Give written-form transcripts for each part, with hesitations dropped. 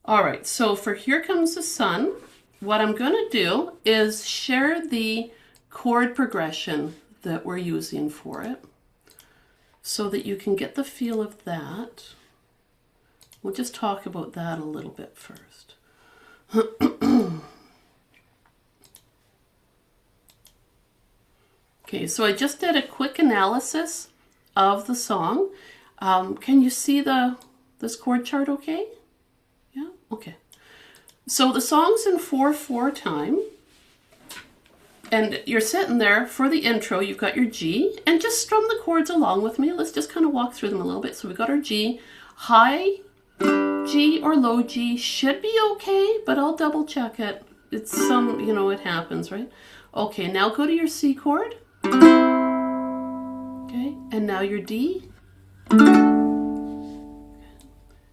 All right, so for Here Comes the Sun, what I'm going to do is share the chord progression that we're using for it so that you can get the feel of that. We'll just talk about that a little bit first. Okay, so I just did a quick analysis of the song. Can you see this chord chart okay? Yeah, okay. So the song's in 4/4 time. And you're sitting there for the intro, you've got your G, and just strum the chords along with me. Let's just kind of walk through them a little bit. So we've got our G. High G or low G should be okay, but I'll double check it. It's some, you know, it happens, right? Okay, now go to your C chord. Okay, and now your D.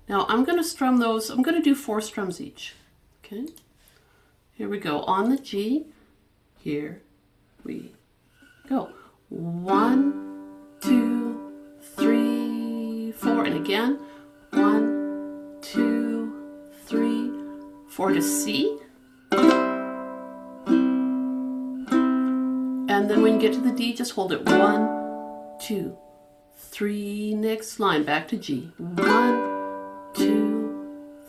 Now I'm going to strum those, I'm going to do 4 strums each. Okay, here we go. On the G, here we go. 1, 2, 3, 4, and again. 1, 2, 3, 4 to C. And then when you get to the D, just hold it. 1, 2, 3. Next line, back to G. 1, 2,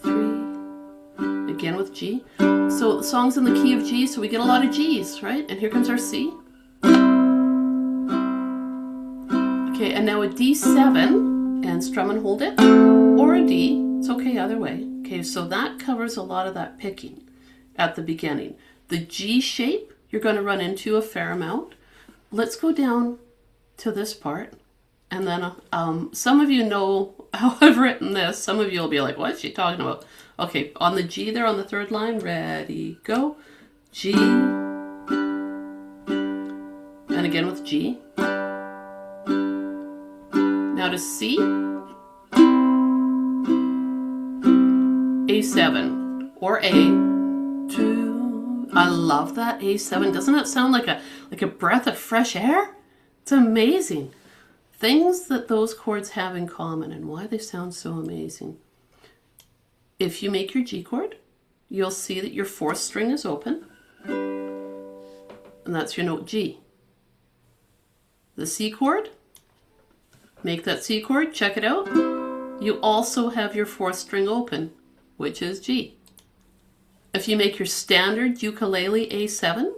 3. Again with G. So the song's in the key of G, so we get a lot of G's, right? And here comes our C. Okay, and now a D7, and strum and hold it, or a D. It's okay either way. Okay, so that covers a lot of that picking at the beginning. The G shape, you're going to run into a fair amount. Let's go down to this part. And then some of you know how I've written this. Some of you will be like, what's she talking about? Okay, on the G there on the 3rd line, ready, go. G. And again with G. Now to C. A7 or A2. I love that A7. Doesn't that sound like a breath of fresh air? It's amazing. Things that those chords have in common and why they sound so amazing. If you make your G chord, you'll see that your 4th string is open. And that's your note G. The C chord, make that C chord, check it out. You also have your 4th string open, which is G. If you make your standard ukulele A7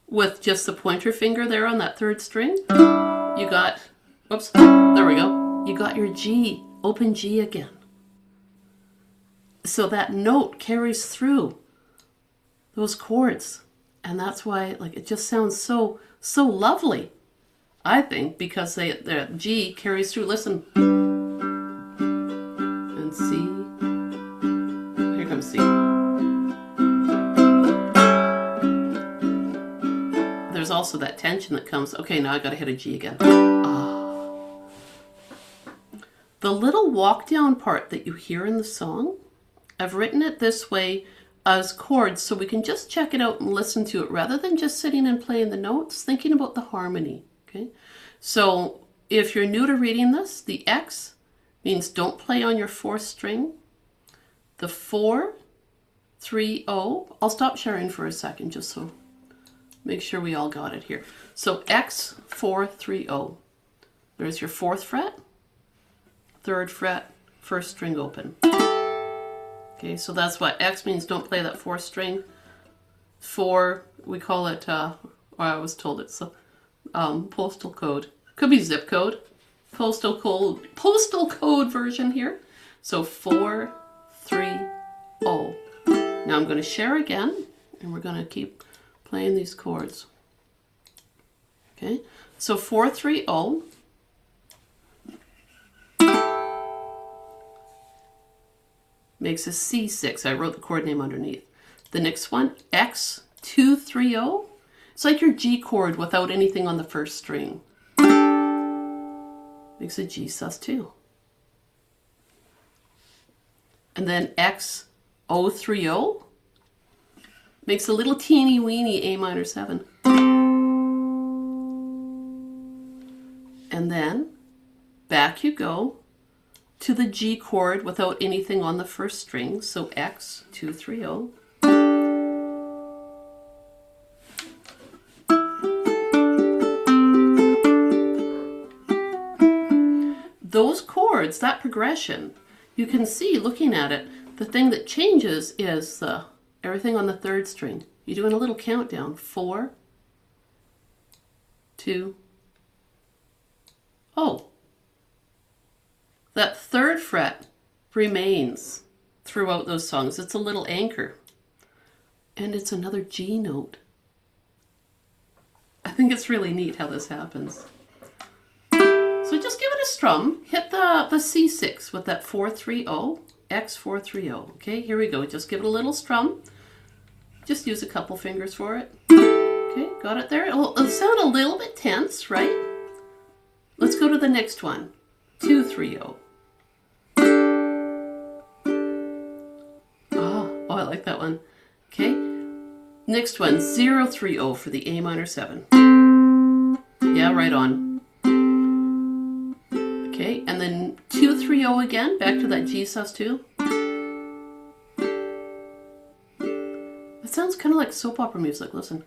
with just the pointer finger there on that 3rd string, you got, whoops, there we go. You got your G, open G again. So that note carries through those chords. And that's why it just sounds so lovely, I think, because the G carries through. Listen. And C. Here comes C. There's also that tension that comes. Okay, now I got to hit a G again. The little walk down part that you hear in the song, I've written it this way as chords so we can just check it out and listen to it rather than just sitting and playing the notes, thinking about the harmony. Okay, so if you're new to reading this, the X means don't play on your 4th string. The 4, 3, 0. I'll stop sharing for a second just so make sure we all got it here. So X, 4, 3, 0. There's your 4th fret, 3rd fret, 1st string open. Okay, so that's what X means. Don't play that 4th string. 4, we call it, or I was told it's postal code. Could be zip code. Postal code version here. So 4, 3, 0. Now I'm going to share again, and we're going to keep playing these chords. Okay, so 4, 3, 0. Makes a C6. I wrote the chord name underneath. The next one, X, 2, 3, 0. It's like your G chord without anything on the 1st string. Makes a G sus2. And then X, 0, 3, 0. Makes a little teeny weeny A minor 7. And then back you go to the G chord without anything on the first string. So X, 2, 3, 0. Those chords, that progression, you can see looking at it, the thing that changes is everything on the third string. You're doing a little countdown. 4, 2, oh. That third fret remains throughout those songs. It's a little anchor. And it's another G note. I think it's really neat how this happens. So just give it a strum. Hit the C6 with that 4-3-0, X4-3-0. Okay, here we go. Just give it a little strum. Just use a couple fingers for it. Okay, got it there. It'll sound a little bit tense, right? Let's go to the next one. 2-3-0. Oh, I like that one. Okay, next one, 0-3-0 for the A minor 7. Yeah, right on. Okay, and then 2-3-0 again, back to that G sus2. It sounds kind of like soap opera music, listen.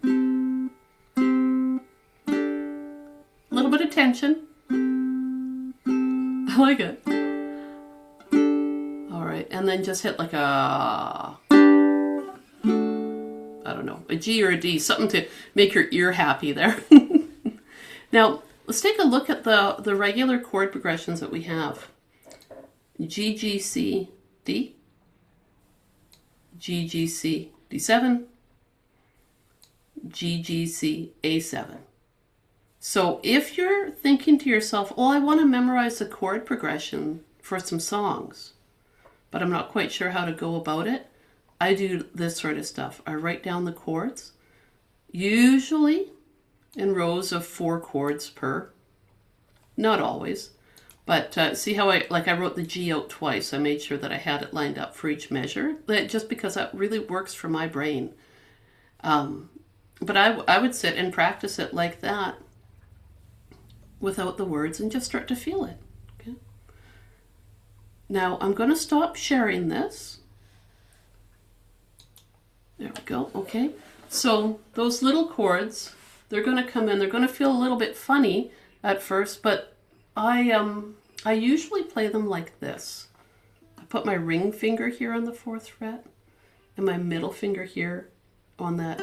A little bit of tension. I like it. All right, and then just hit like a, I don't know, a G or a D, something to make your ear happy there. Now, let's take a look at the regular chord progressions that we have. G, G, C, D. G, G, C, D7. G, G, C, A7. So if you're thinking to yourself, oh, I want to memorize the chord progression for some songs, but I'm not quite sure how to go about it, I do this sort of stuff. I write down the chords, usually in rows of 4 chords per. Not always, but see how I wrote the G out twice. I made sure that I had it lined up for each measure, just because that really works for my brain. But I would sit and practice it like that without the words and just start to feel it. Okay. Now I'm going to stop sharing this. There we go. Okay. So those little chords, they're going to come in. They're going to feel a little bit funny at first, but I usually play them like this. I put my ring finger here on the 4th fret and my middle finger here on that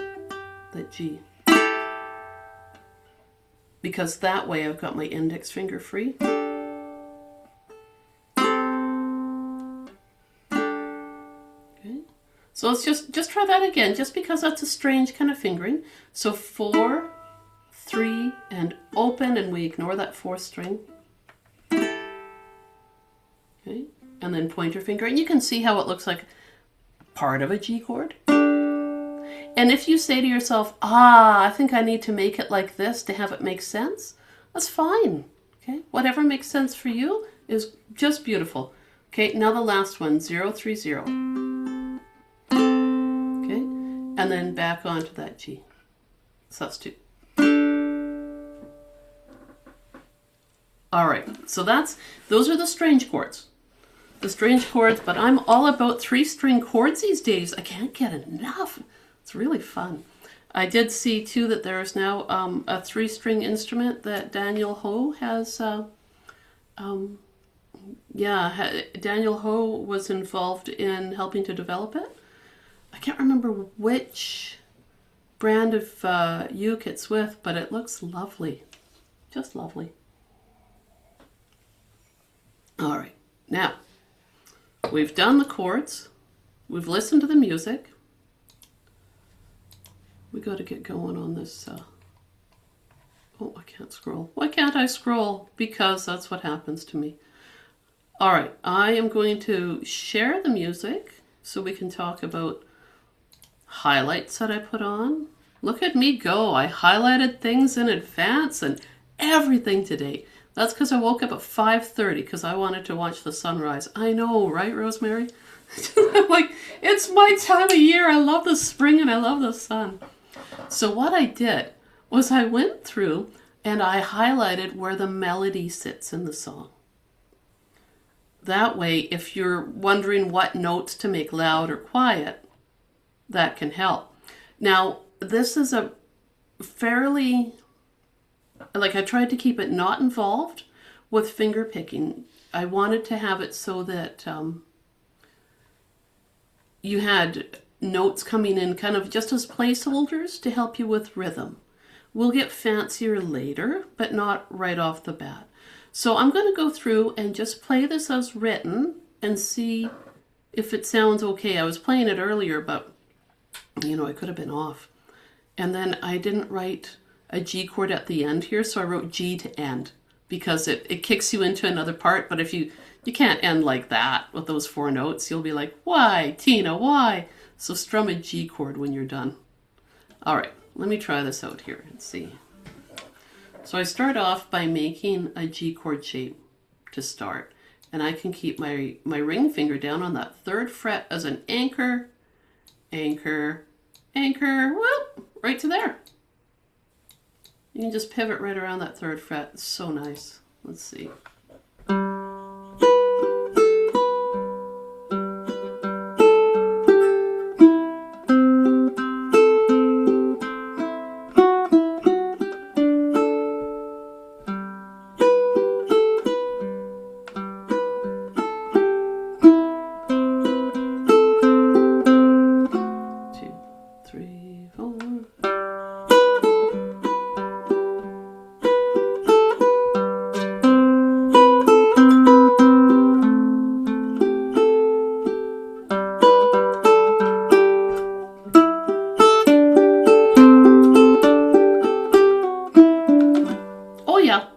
G. Because that way I've got my index finger free. Okay. So let's just try that again, just because that's a strange kind of fingering. So 4, 3, and open, and we ignore that 4th string. Okay, and then pointer finger, and you can see how it looks like part of a G chord. And if you say to yourself, I think I need to make it like this to have it make sense, that's fine. Okay, whatever makes sense for you is just beautiful. Okay, now the last one, 0-3-0. Okay, and then back onto that G. Sus2. All right, so those are the strange chords. The strange chords, but I'm all about 3-string chords these days. I can't get enough. It's really fun. I did see too that there is now a 3-string instrument that Daniel Ho has. Daniel Ho was involved in helping to develop it. I can't remember which brand of uke it's with, but it looks lovely. Just lovely. All right, now we've done the chords. We've listened to the music. We got to get going on this. Oh, I can't scroll. Why can't I scroll? Because that's what happens to me. All right, I am going to share the music so we can talk about highlights that I put on. Look at me go. I highlighted things in advance and everything today. That's because I woke up at 5:30 because I wanted to watch the sunrise. I know, right, Rosemary? I'm like, it's my time of year. I love the spring and I love the sun. So what I did was I went through and I highlighted where the melody sits in the song. That way, if you're wondering what notes to make loud or quiet, that can help. Now, this is a fairly, like I tried to keep it not involved with finger picking. I wanted to have it so that you had notes coming in kind of just as placeholders to help you with rhythm. We'll get fancier later, but not right off the bat. So I'm going to go through and just play this as written and see if it sounds okay. I was playing it earlier, but you know, I could have been off. And then I didn't write a G chord at the end here, so I wrote G to end because it kicks you into another part. But if you can't end like that with those 4 notes, you'll be like, why, Tina, why? So strum a G chord when you're done. All right, let me try this out here and see. So I start off by making a G chord shape to start. And I can keep my ring finger down on that 3rd fret as an anchor, anchor, anchor, whoop, right to there. You can just pivot right around that 3rd fret. It's so nice. Let's see.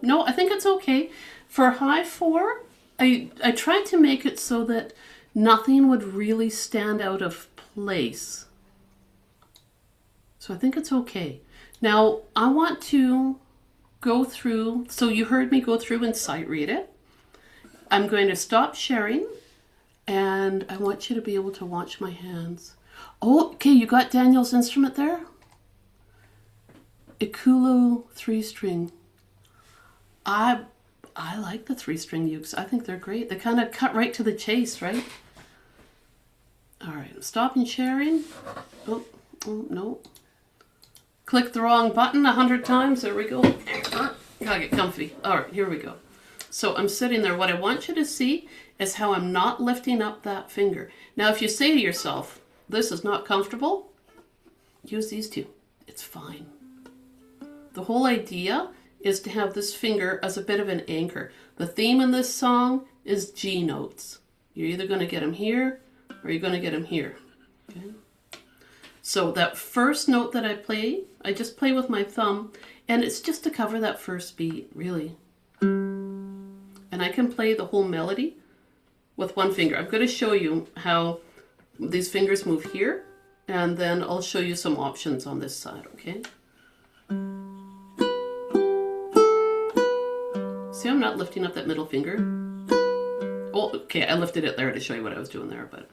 No, I think it's okay. For high 4, I tried to make it so that nothing would really stand out of place. So I think it's okay. Now, I want to go through, so you heard me go through and sight read it. I'm going to stop sharing, and I want you to be able to watch my hands. Oh, okay, you got Daniel's instrument there? Ukulele 3-string. I like the 3-string ukes. I think they're great. They kind of cut right to the chase, right? All right, I'm stopping sharing. Oh, no. Click the wrong button 100 times. There we go. Gotta get comfy. All right, here we go. So I'm sitting there. What I want you to see is how I'm not lifting up that finger. Now, if you say to yourself, this is not comfortable, use these 2. It's fine. The whole idea is to have this finger as a bit of an anchor. The theme in this song is G notes. You're either going to get them here or you're going to get them here. Okay? So that first note that I play, I just play with my thumb, and it's just to cover that first beat, really. And I can play the whole melody with one finger. I'm going to show you how these fingers move here, and then I'll show you some options on this side, okay? See, I'm not lifting up that middle finger. Oh, okay, I lifted it there to show you what I was doing there, but...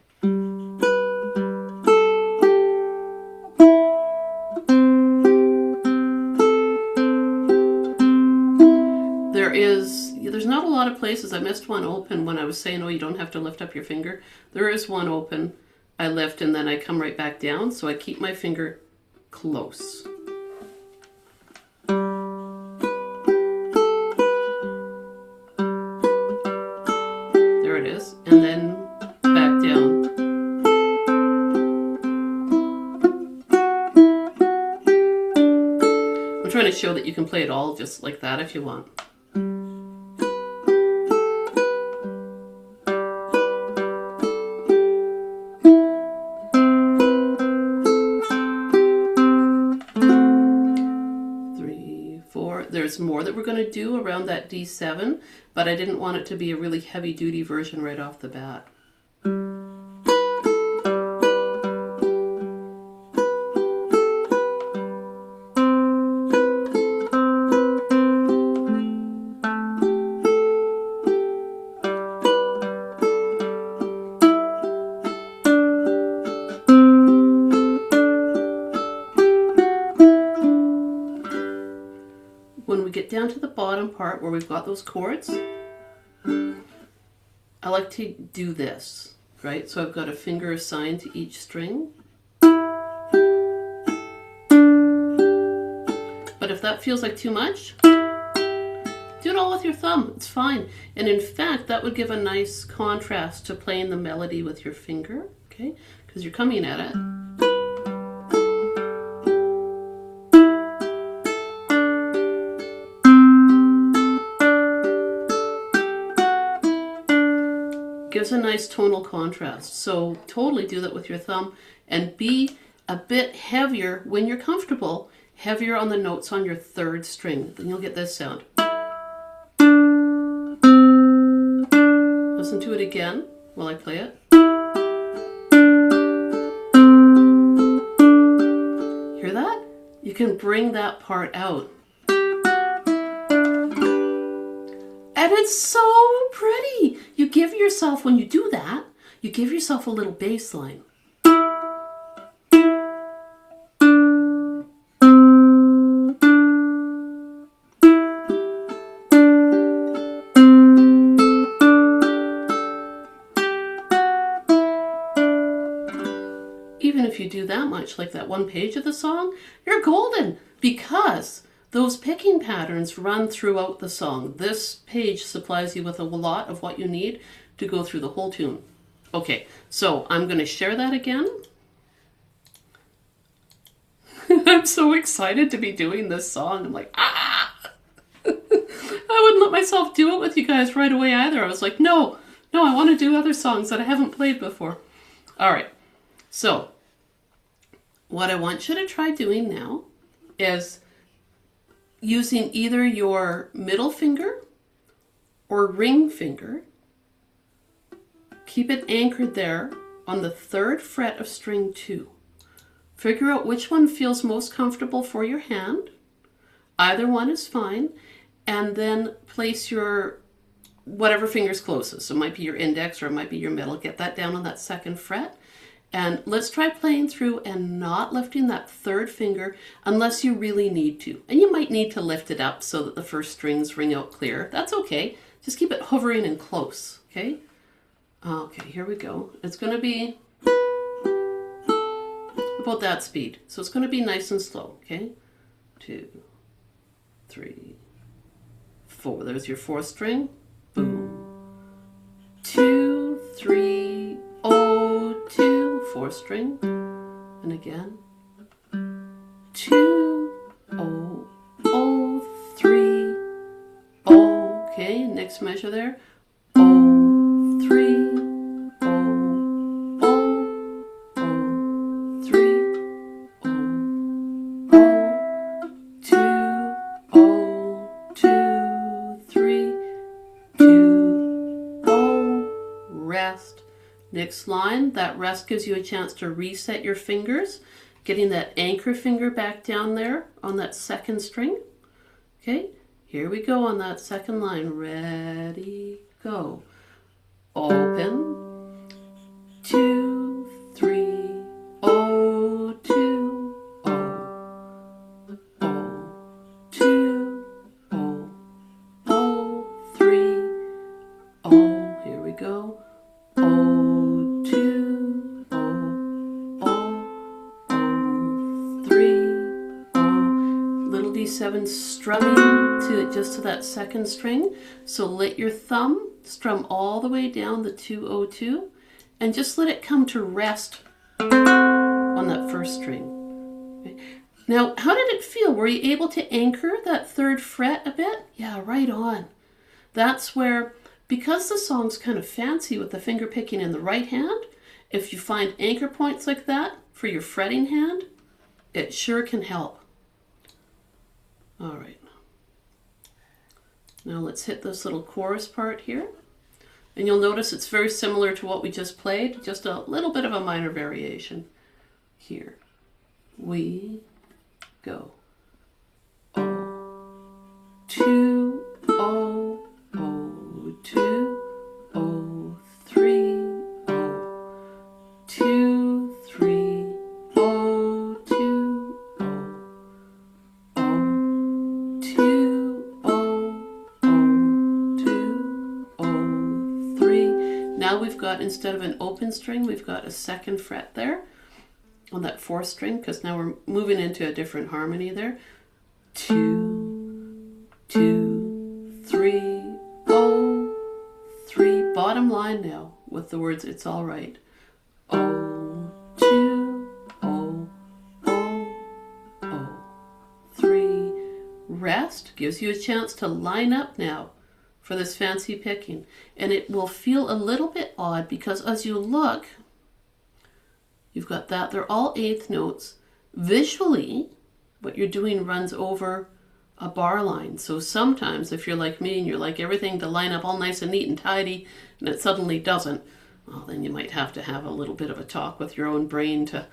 There's not a lot of places. I missed one open when I was saying, oh, you don't have to lift up your finger. There is one open. I lift and then I come right back down, so I keep my finger close. And then back down. I'm trying to show that you can play it all just like that if you want. There's more that we're going to do around that D7, but I didn't want it to be a really heavy-duty version right off the bat. When we get down to the bottom part where we've got those chords, I like to do this, right? So I've got a finger assigned to each string. But if that feels like too much, do it all with your thumb. It's fine. And in fact, that would give a nice contrast to playing the melody with your finger, okay? Because you're coming at it. Gives a nice tonal contrast. So totally do that with your thumb, and be a bit heavier when you're comfortable, heavier on the notes on your third string. Then you'll get this sound. Listen to it again while I play it. Hear that? You can bring that part out. And it's so pretty. You give yourself, when you do that, you give yourself a little bass line. Even if you do that much, like that one page of the song, you're golden, because those picking patterns run throughout the song. This page supplies you with a lot of what you need to go through the whole tune. Okay, so I'm going to share that again. I'm so excited to be doing this song. I'm like, ah! I wouldn't let myself do it with you guys right away either. I was like, no, I want to do other songs that I haven't played before. All right, so what I want you to try doing now is using either your middle finger or ring finger. Keep it anchored there on the 3rd fret of string 2. Figure out which one feels most comfortable for your hand. Either one is fine. And then place your whatever finger's closest. So it might be your index or it might be your middle. Get that down on that 2nd fret. And let's try playing through and not lifting that 3rd finger unless you really need to. And you might need to lift it up so that the first strings ring out clear. That's okay. Just keep it hovering and close, okay? Okay, here we go. It's going to be about that speed. So it's going to be nice and slow, okay? 2, 3, 4. There's your 4th string. Boom. 2, 3, oh, 2. 4th string, and again, 2, oh, oh, 3, oh, okay, next measure there, oh, 3, oh, oh, oh, 3, oh, oh, 2, oh, 2, 3, 2, oh, rest. Next line, that rest gives you a chance to reset your fingers, getting that anchor finger back down there on that 2nd string. Okay, here we go on that 2nd line. Ready, go. Open. 2, 3, oh, 2, oh, oh, 2, oh, oh, 3, oh, here we go. Oh, 2, oh, oh, oh, 3, oh. Little D7 strumming to just to that 2nd string. So let your thumb strum all the way down the 202 and just let it come to rest on that 1st string. Okay. Now, how did it feel? Were you able to anchor that 3rd fret a bit? Yeah, right on. That's where, because the song's kind of fancy with the finger picking in the right hand, if you find anchor points like that for your fretting hand, it sure can help. All right. Now let's hit this little chorus part here. And you'll notice it's very similar to what we just played, just a little bit of a minor variation. Here we go. Oh, 2, oh, oh, 2, oh, 3, oh, 2, 3, oh, 2, oh, oh, 2, oh, oh, 2, oh, 3. Now we've got, instead of an open string, we've got a second fret there on that fourth string, because now we're moving into a different harmony there. 2, 2, 3, oh, 3. Bottom line now with the words "It's All Right." Oh, 2, oh, oh, oh, 3. Rest gives you a chance to line up now for this fancy picking. And it will feel a little bit odd because as you look, you've got that. They're all eighth notes. Visually, what you're doing runs over a bar line. So sometimes if you're like me and you're like everything to line up all nice and neat and tidy and it suddenly doesn't, well, then you might have to have a little bit of a talk with your own brain to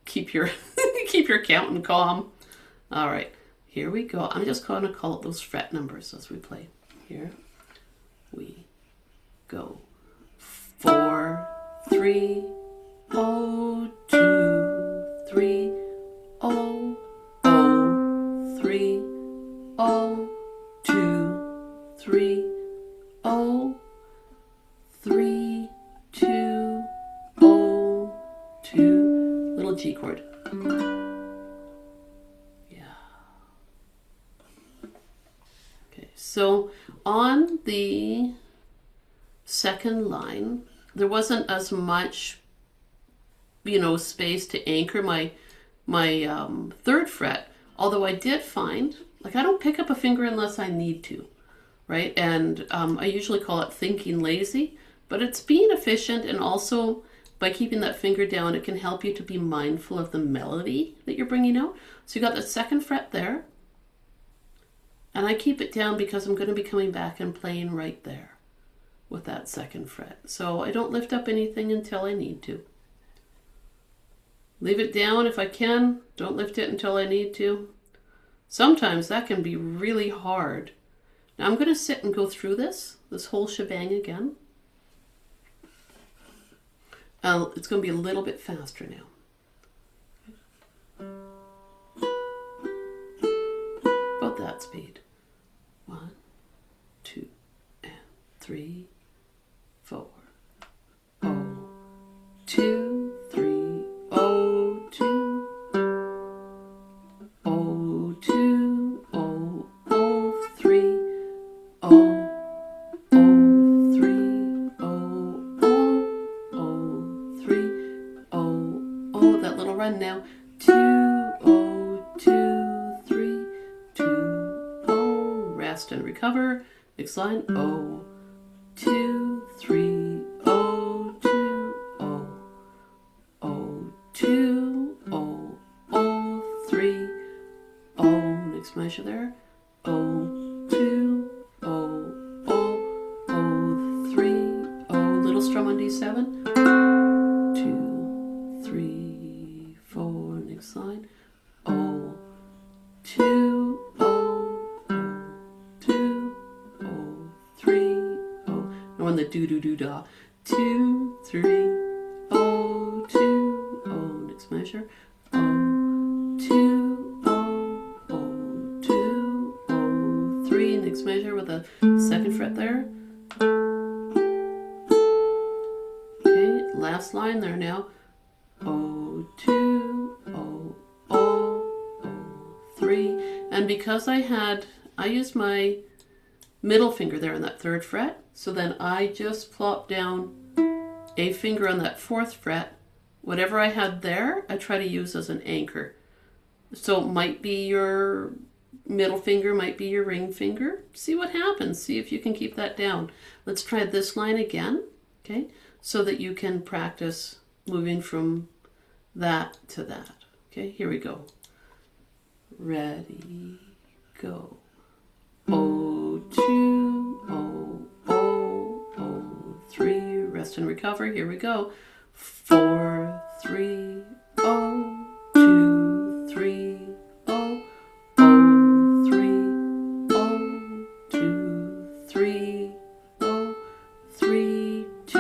keep your keep your counting calm. All right, here we go. I'm just going to call it those fret numbers as we play. Here we go. 4, 3, oh, 2, 3, oh, oh, 3, oh, 2, 3, oh, 3, 2, oh, 2. Little G chord. Yeah. Okay, so on the second line, there wasn't as much, space to anchor my third fret. Although I did find, like, I don't pick up a finger unless I need to, right? And I usually call it thinking lazy, but it's being efficient, and also by keeping that finger down, it can help you to be mindful of the melody that you're bringing out. So you got the second fret there, and I keep it down because I'm going to be coming back and playing right there with that second fret. So I don't lift up anything until I need to. Leave it down if I can. Don't lift it until I need to. Sometimes that can be really hard. Now I'm going to sit and go through this whole shebang again. It's going to be a little bit faster now. About that speed. 1, 2, and 3, 4. Oh, 2, 3. Oh, 2. Oh, 2. Oh, oh, 3. Oh, oh, 3. Oh, oh, oh, 3. Oh, oh, that little run now. 2, oh, 2, 3, 2, oh. Rest and recover. Next line. Oh, 2, 3, oh, 2, oh. Oh, 2, oh, oh, 3, oh. Next measure there. Oh, 2, oh, oh, oh, 3, oh. Little strum on D7. 2, 3, 4. Next line. Oh, 2, oh, oh, 2, oh, 3, oh. Now on the do-do-do-da. 2, 3, oh, 2, oh. Next measure. Oh, 2, oh, oh, 2, oh, 3. Next measure with a second fret there. Okay, last line there now. Oh, 2, oh, oh, oh, 3. And because I used my middle finger there on that third fret, so then I just plop down a finger on that fourth fret. Whatever I had there, I try to use as an anchor. So it might be your middle finger, might be your ring finger. See what happens. See if you can keep that down. Let's try this line again, okay? So that you can practice moving from that to that. Okay, here we go. Ready, go. Oh, 2, oh, oh, oh, 3. Rest and recover. Here we go. 4, 3, oh, 2, 3, oh, oh, 3, oh, 2, 3, oh, 3, 2,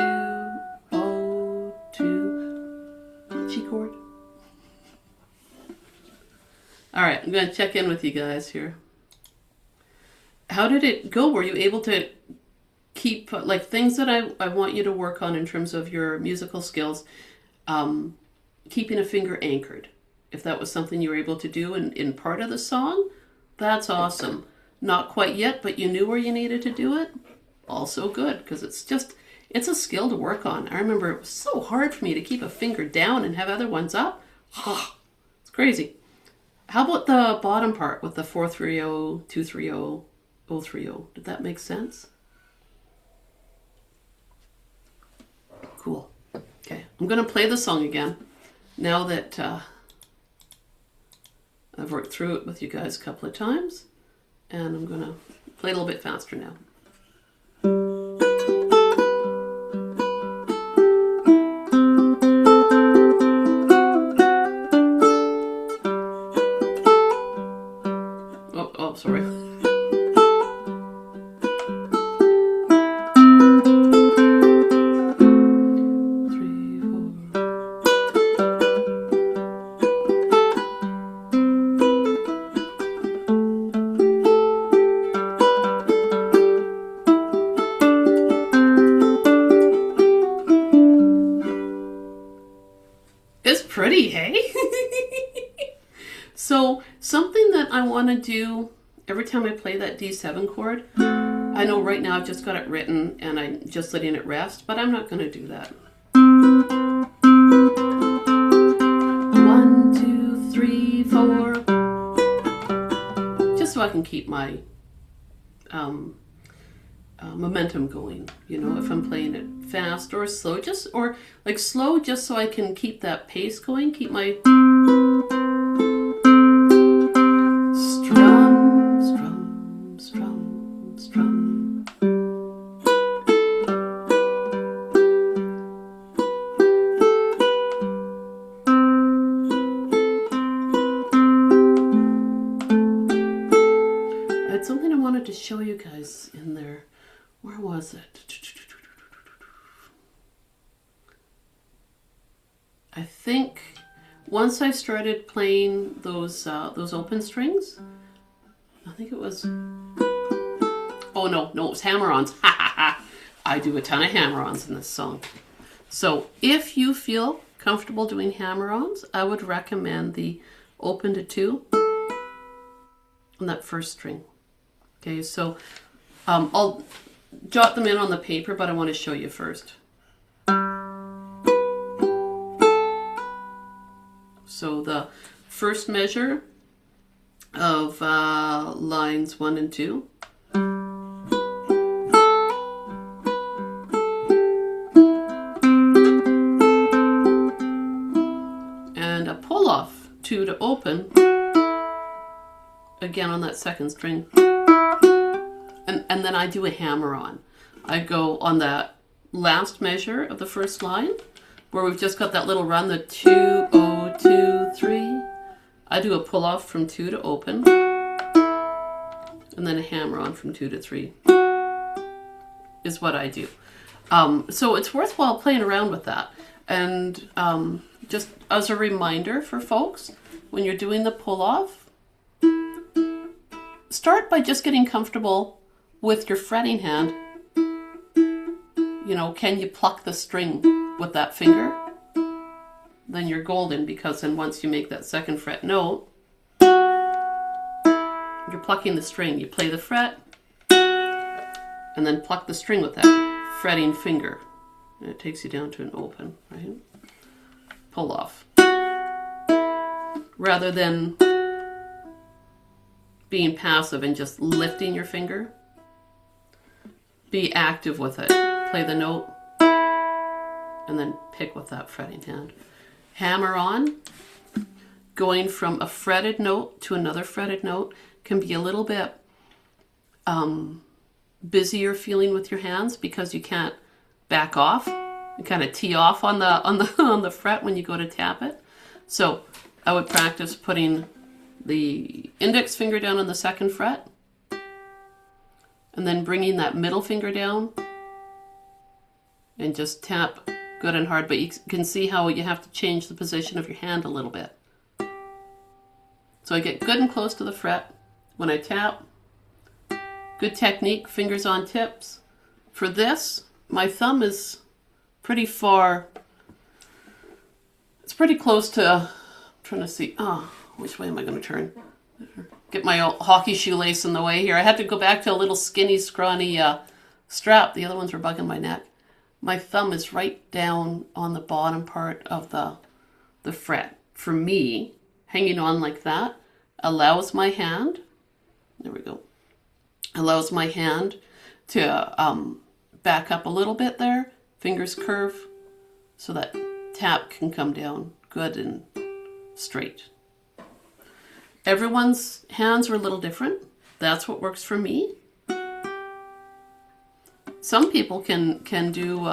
oh, 2. G chord. All right, I'm going to check in with you guys here. How did it go? Were you able to keep, like, things that I want you to work on in terms of your musical skills, keeping a finger anchored. If that was something you were able to do in part of the song, that's awesome. Not quite yet, but you knew where you needed to do it, also good, because it's a skill to work on. I remember it was so hard for me to keep a finger down and have other ones up. It's crazy. How about the bottom part with the 4-3-0, 2-3-0, 0-3-0? Did that make sense? Cool. Okay, I'm going to play the song again now that I've worked through it with you guys a couple of times, and I'm going to play a little bit faster now. Oh, sorry. It's pretty, hey? So something that I want to do every time I play that D7 chord, I know right now I've just got it written and I'm just letting it rest, but I'm not going to do that. 1, 2, 3, 4. Just so I can keep my momentum going, you know, if I'm playing it fast or slow, or like slow, just so I can keep that pace going, keep my strum, strum, strum, strum. I had something I wanted to show you guys in there. Where was it? I think once I started playing those open strings, I think it was, oh no, it was hammer-ons. I do a ton of hammer-ons in this song. So if you feel comfortable doing hammer-ons, I would recommend the open to 2 on that first string. Okay, so I'll jot them in on the paper, but I want to show you first. So the first measure of lines 1 and 2. And a pull off 2 to open, again on that second string. And then I do a hammer on. I go on that last measure of the first line, where we've just got that little run, the 2, 0, 2, 3. I do a pull off from 2 to open, and then a hammer on from 2 to 3 is what I do. So it's worthwhile playing around with that. And just as a reminder for folks, when you're doing the pull off, start by just getting comfortable with your fretting hand. You know, can you pluck the string with that finger? Then you're golden, because then once you make that second fret note, you're plucking the string. You play the fret and then pluck the string with that fretting finger. And it takes you down to an open, right? Pull off. Rather than being passive and just lifting your finger, be active with it. Play the note and then pick with that fretting hand. Hammer on. Going from a fretted note to another fretted note can be a little bit busier feeling with your hands, because you can't back off. You kind of tee off on the on the fret when you go to tap it. So I would practice putting the index finger down on the second fret, and then bringing that middle finger down and just tap good and hard. But you can see how you have to change the position of your hand a little bit. So I get good and close to the fret when I tap. Good technique, fingers on tips, For this, my thumb is pretty far. It's pretty close to, I'm trying to see, which way am I going to turn? Get my old hockey shoelace in the way here. I had to go back to a little skinny, scrawny strap. The other ones were bugging my neck. My thumb is right down on the bottom part of the fret. For me, hanging on like that allows my hand, there we go, allows my hand to back up a little bit there, fingers curve, so that tap can come down good and straight. Everyone's hands are a little different. That's what works for me. Some people can do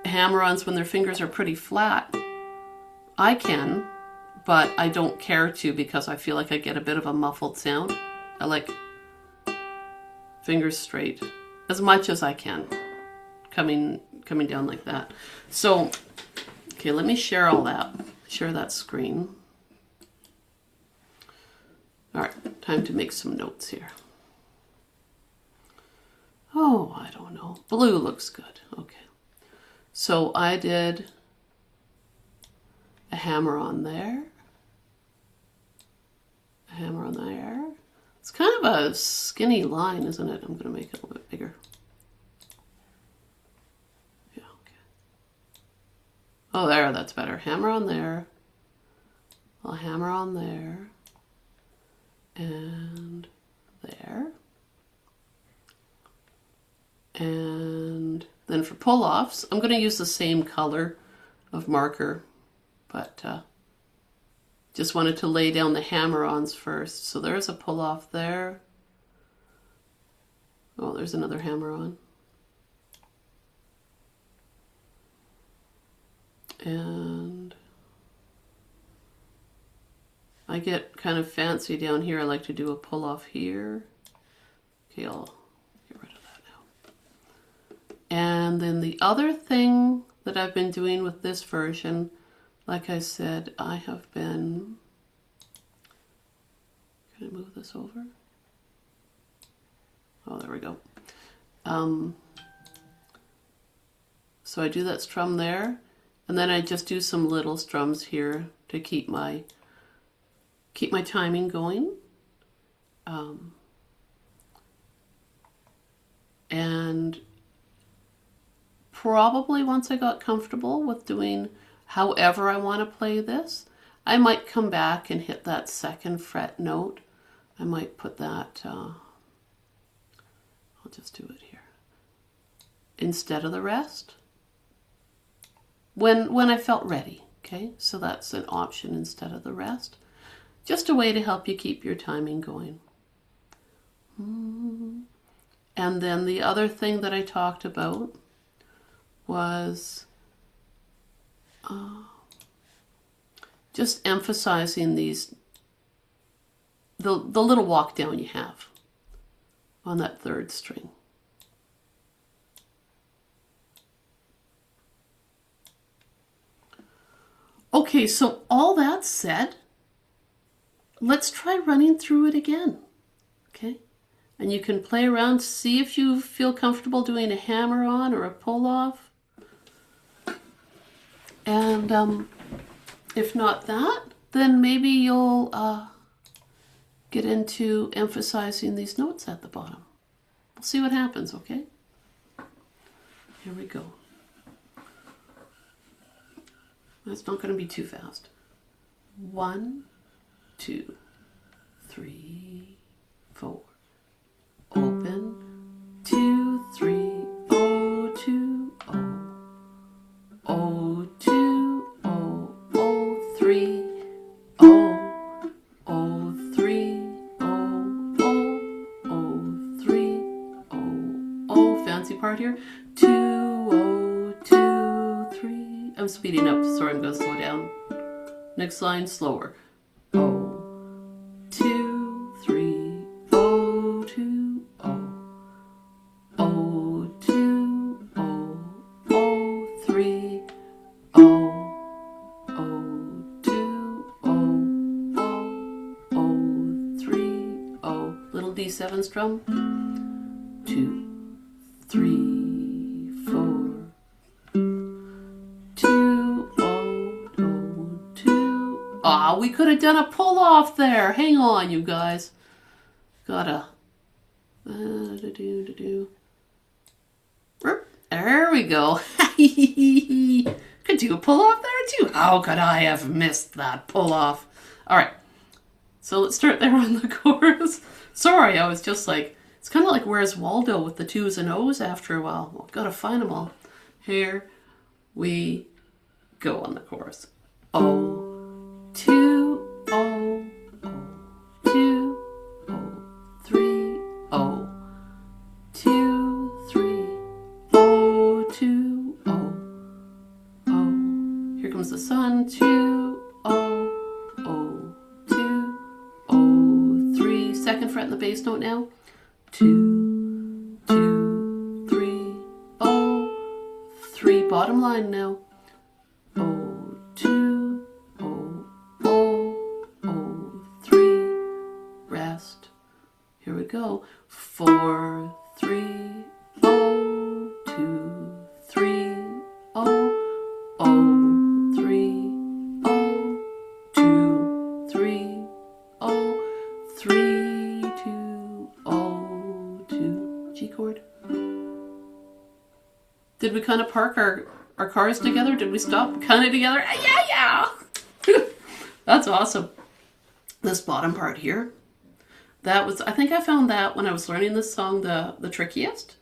hammer-ons when their fingers are pretty flat. I can, but I don't care to because I feel like I get a bit of a muffled sound. I like fingers straight as much as I can, coming down like that. So, okay, let me share all that. Share that screen. All right, time to make some notes here. Oh, I don't know. Blue looks good. Okay. So I did a hammer on there. A hammer on there. It's kind of a skinny line, isn't it? I'm going to make it a little bit bigger. Yeah, okay. Oh, there, that's better. Hammer on there. I'll hammer on there. And there. And then for pull-offs, I'm going to use the same color of marker, but just wanted to lay down the hammer-ons first. So there's a pull-off there. Oh, there's another hammer-on. And I get kind of fancy down here. I like to do a pull-off here. Okay, I'll get rid of that now. And then the other thing that I've been doing with this version, like I said, I have been, can I move this over? Oh, there we go. So I do that strum there, and then I just do some little strums here to keep my timing going. And probably once I got comfortable with doing however I want to play this, I might come back and hit that second fret note. I might put that, I'll just do it here, instead of the rest, when I felt ready, okay? So that's an option instead of the rest. Just a way to help you keep your timing going. And then the other thing that I talked about was just emphasizing these, the little walk down you have on that third string. Okay, so all that said, let's try running through it again, okay? And you can play around, see if you feel comfortable doing a hammer-on or a pull-off. And if not that, then maybe you'll get into emphasizing these notes at the bottom. We'll see what happens, okay? Here we go. It's not going to be too fast. 1, 2, 3, 4. Open. 2, 3. O, 2, O. O, 2, O. O, 3. O. O, 3. O. O. O, 3. O. O. Fancy part here. 2, O, 2, 3. I'm speeding up, sorry, I'm going to slow down. Next line, slower. O, 2, 3, O, 2, O. O, 2, O, O, 3, O. O, 2, O, O, O, 3, O. Little D7 strum. 2, 3, 4, 2, oh, oh, 2. Ah, we could have done a pull off there. Hang on, you guys. Gotta. There we go. Could do a pull off there too. How could I have missed that pull off? All right. So let's start there on the chorus. Sorry, I was just like, it's kind of like Where's Waldo with the 2's and O's after a while. Well, gotta find them all. Here we go on the chorus. Oh, 2, oh, oh, 2, oh, 3, oh, 2, 3, oh, 2, oh, oh. Here comes the sun. 2, oh, oh, 2, oh, 3. Second fret in the bass note now. 2, 2, 3, oh, 3. Bottom line now. Oh, 2, oh, oh, oh, 3. Rest. Here we go. 4, 3, oh, 2, 3, oh, oh, 3, oh, 2, 3, oh, 3, 2, oh, 2. G chord. Did we kind of park our cars together? Did we stop kind of together? Yeah. That's awesome. This bottom part here. That was, I think I found that when I was learning this song the trickiest.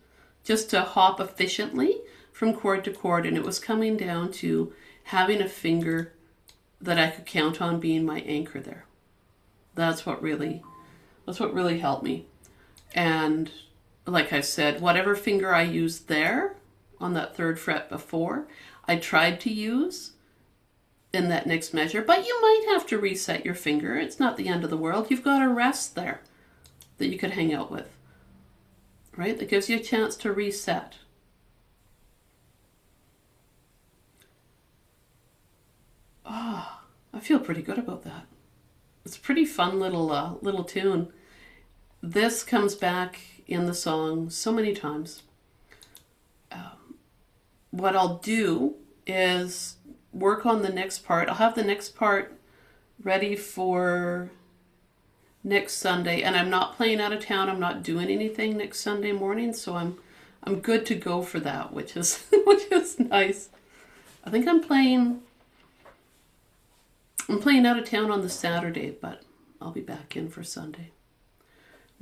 Just to hop efficiently from chord to chord. And it was coming down to having a finger that I could count on being my anchor there. That's what really helped me. And like I said, whatever finger I used there on that 3rd fret before, I tried to use in that next measure, but you might have to reset your finger. It's not the end of the world. You've got a rest there that you could hang out with, right? That gives you a chance to reset. Ah, I feel pretty good about that. It's a pretty fun little tune. This comes back in the song so many times. What I'll do is work on the next part. I'll have the next part ready for next Sunday, and I'm not playing out of town. I'm not doing anything next Sunday morning, so I'm good to go for that, which is nice. I think I'm playing out of town on the Saturday, but I'll be back in for Sunday.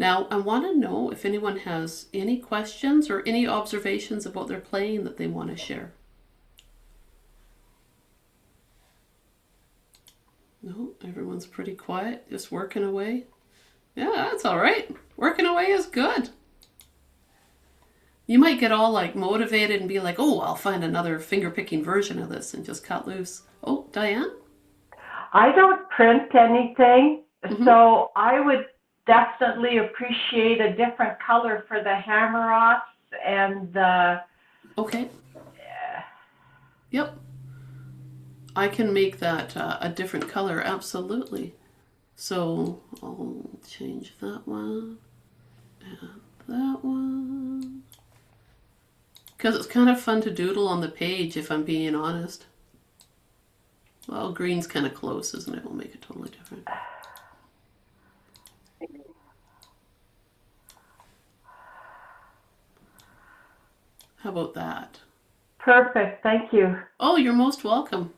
Now, I want to know if anyone has any questions or any observations about their playing that they want to share. No, everyone's pretty quiet, just working away. Yeah, that's all right. Working away is good. You might get all like motivated and be like, oh, I'll find another finger-picking version of this and just cut loose. Oh, Diane? I don't print anything, so I would definitely appreciate a different color for the hammer-offs and the... Okay. Yep. I can make that a different color, absolutely. So I'll change that one and that one. Because it's kind of fun to doodle on the page, if I'm being honest. Well, green's kind of close, isn't it? We'll make it totally different. How about that? Perfect, thank you. Oh, you're most welcome.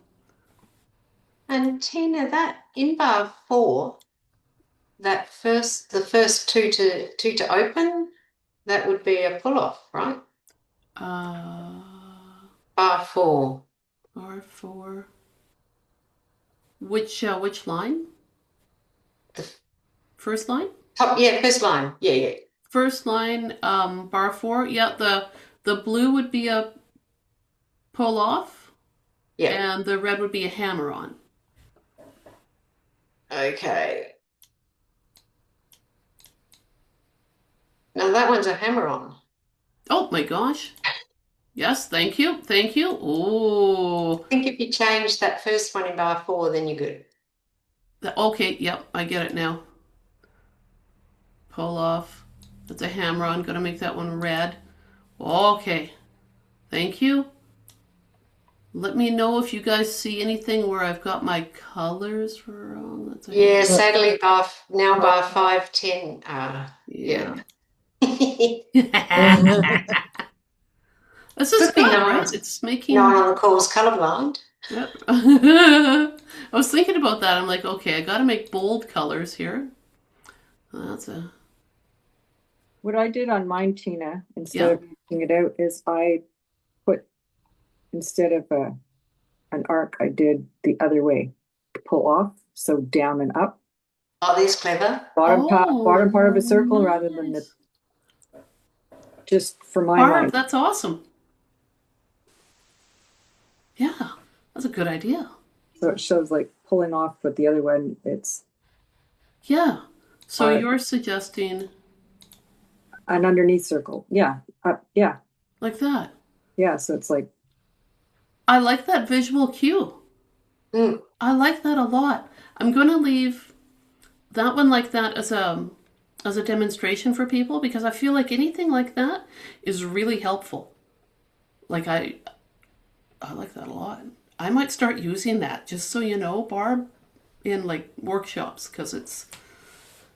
And Tina, that in bar 4, the first two to open, that would be a pull off, right? Bar 4. Bar 4. Which line? The first line? Top, yeah, first line. Yeah. First line, bar 4. Yeah, the blue would be a pull off. Yeah. And the red would be a hammer on. Okay. Now that one's a hammer on. Oh my gosh. Yes, thank you. Oh. I think if you change that first one in bar 4, then you're good. Okay, yep, I get it now. Pull off. That's a hammer on. Gonna make that one red. Okay, thank you. Let me know if you guys see anything where I've got my colors wrong. That's a Yeah, hand. sadly, now bar 510. Yeah. Yeah. Good This is thing good, right? It's no one making. on the call is colorblind. Yep. I was thinking about that. I'm like, okay, I got to make bold colors here. That's a What I did on mine, Tina, instead yeah. of making it out, is I put, instead of an arc, I did the other way, pull off, so down and up, Oh, there's clever. Oh, bottom part of a circle rather than the, nice. just for my Barb, mind. that's awesome. Yeah, that's a good idea. So it shows like pulling off, but the other one, it's Yeah. So uh, you're suggesting an underneath circle. Yeah, yeah, like that. yeah. So it's like, I like that visual cue. Mm. I like that a lot. I'm going to leave that one like that as a demonstration for people because I feel like anything like that is really helpful. Like I like that a lot. I might start using that just so you know, Barb, in like workshops because it's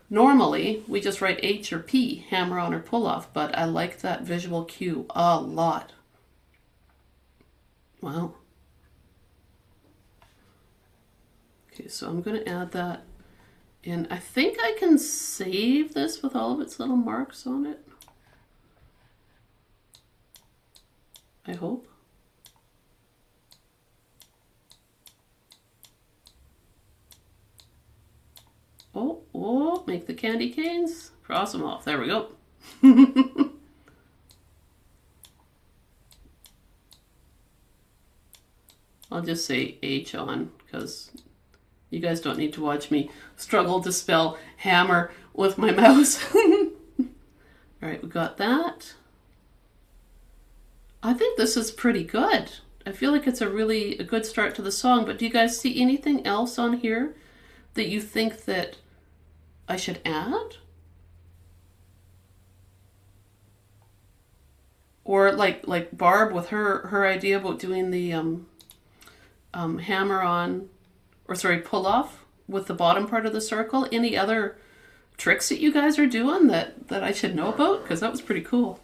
normally we just write H or P, hammer on or pull off, but I like that visual cue a lot. Wow. Okay, so I'm going to add that in. I think I can save this with all of its little marks on it. I hope. Oh, make the candy canes. Cross them off. There we go. I'll just say H on because you guys don't need to watch me struggle to spell hammer with my mouse. All right, we got that. I think this is pretty good. I feel like it's a good start to the song, but do you guys see anything else on here that you think that I should add? Or like Barb with her idea about doing the hammer on, or sorry, pull off with the bottom part of the circle. Any other tricks that you guys are doing that I should know about? Because that was pretty cool.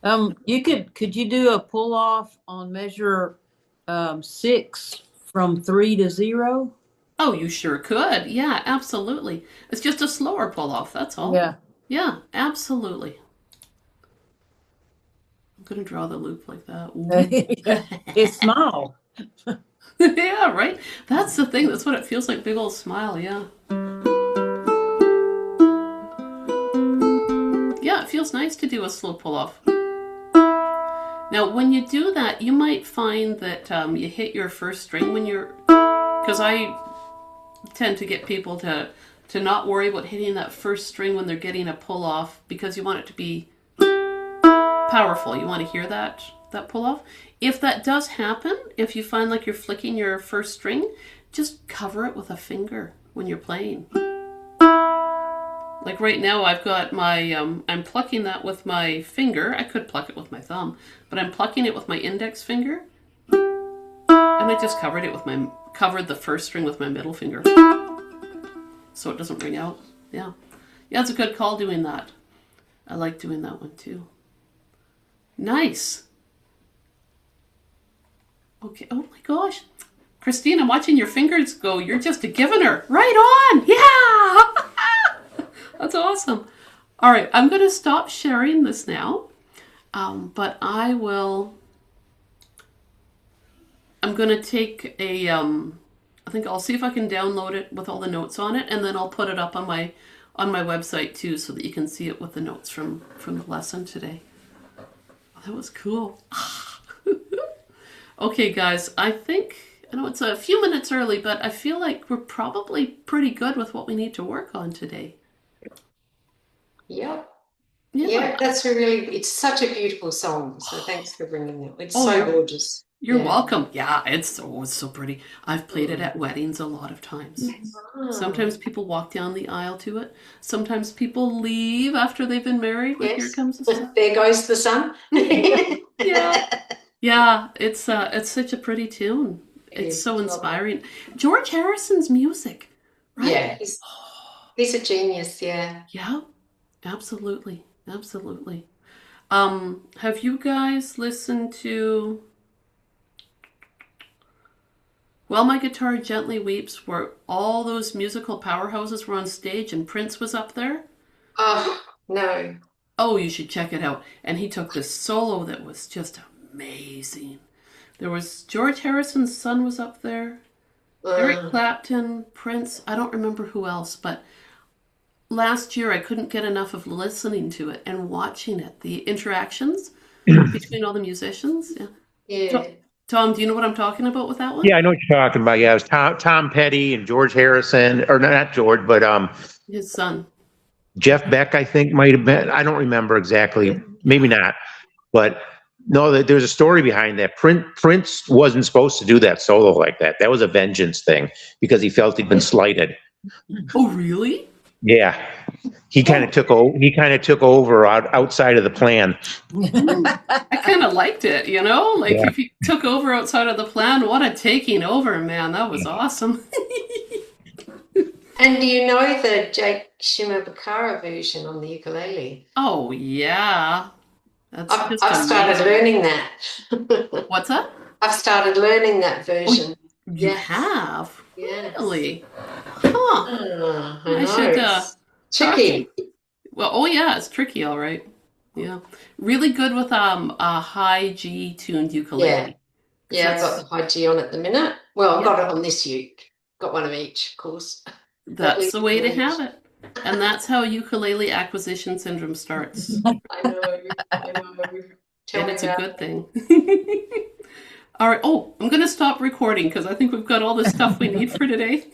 Could you do a pull off on measure 6 from 3 to 0? Oh, you sure could. Yeah, absolutely. It's just a slower pull off, that's all. Yeah. Yeah, absolutely. I'm going to draw the loop like that. It's small. Yeah, right? That's the thing. That's what it feels like. Big old smile, yeah. Yeah, it feels nice to do a slow pull off. Now, when you do that, you might find that you hit your first string when you're... Because I tend to get people to not worry about hitting that first string when they're getting a pull off because you want it to be powerful. You want to hear that pull off. If that does happen, if you find like you're flicking your first string, just cover it with a finger when you're playing. Like right now I've got my, I'm plucking that with my finger. I could pluck it with my thumb, but I'm plucking it with my index finger. And I just covered the first string with my middle finger. So it doesn't ring out. Yeah. Yeah, it's a good call doing that. I like doing that one too. Nice. Okay, oh my gosh. Christine, I'm watching your fingers go. You're just a giving her. Right on. Yeah. That's awesome. All right, I'm going to stop sharing this now. But I'm going to take I think I'll see if I can download it with all the notes on it, and then I'll put it up on my website too so that you can see it with the notes from the lesson today. Oh, that was cool. Okay, guys, I know it's a few minutes early, but I feel like we're probably pretty good with what we need to work on today. Yep. Yeah. Yeah, it's such a beautiful song. So thanks for bringing that. It's so yeah. gorgeous. You're Yeah. welcome. Yeah, it's so pretty. I've played it at weddings a lot of times. Sometimes people walk down the aisle to it. Sometimes people leave after they've been married with Here Yes. Comes the Sun. There goes the sun. Yeah. Yeah, it's such a pretty tune. It's Yes, so lovely. inspiring. George Harrison's music, right? Yeah, he's a genius, yeah. Yeah, absolutely. Absolutely. Have you guys listened to Well, My Guitar Gently Weeps, where all those musical powerhouses were on stage and Prince was up there? Oh, no. Oh, you should check it out. And he took this solo that was just amazing. There was George Harrison's son was up there, Eric Clapton, Prince, I don't remember who else, but last year I couldn't get enough of listening to it and watching it, the interactions between all the musicians. Yeah. Yeah. Tom, do you know what I'm talking about with that one? Yeah, I know what you're talking about. Yeah, it was Tom Petty and George Harrison, or not George, but His son. Jeff Beck, I think might have been. I don't remember exactly. Maybe not. But no, there's a story behind that. Prince wasn't supposed to do that solo like that. That was a vengeance thing because he felt he'd been slighted. Oh, really? Yeah, he kind of took over. He kind of took over outside of the plan. I kind of liked it, you know? Like, Yeah. if he took over outside of the plan, what a taking over, man. That was awesome. And do you know the Jake Shimabukara version on the ukulele? Oh, yeah. That's just I've started amazing. learning that. What's that? I've started learning that version. You Yes. have? Yes. Really? Huh. I I should, it's tricky. Well, oh, yeah, it's tricky, all right. Yeah. Really good with a high G tuned ukulele. Yeah, I've got the high G on at the minute. Well, I've got it on this uke. Got one of each, of course. That's the way to have it. And that's how ukulele acquisition syndrome starts. I know. Tell And me it's a about good thing. All right. Oh, I'm going to stop recording because I think we've got all the stuff we need for today.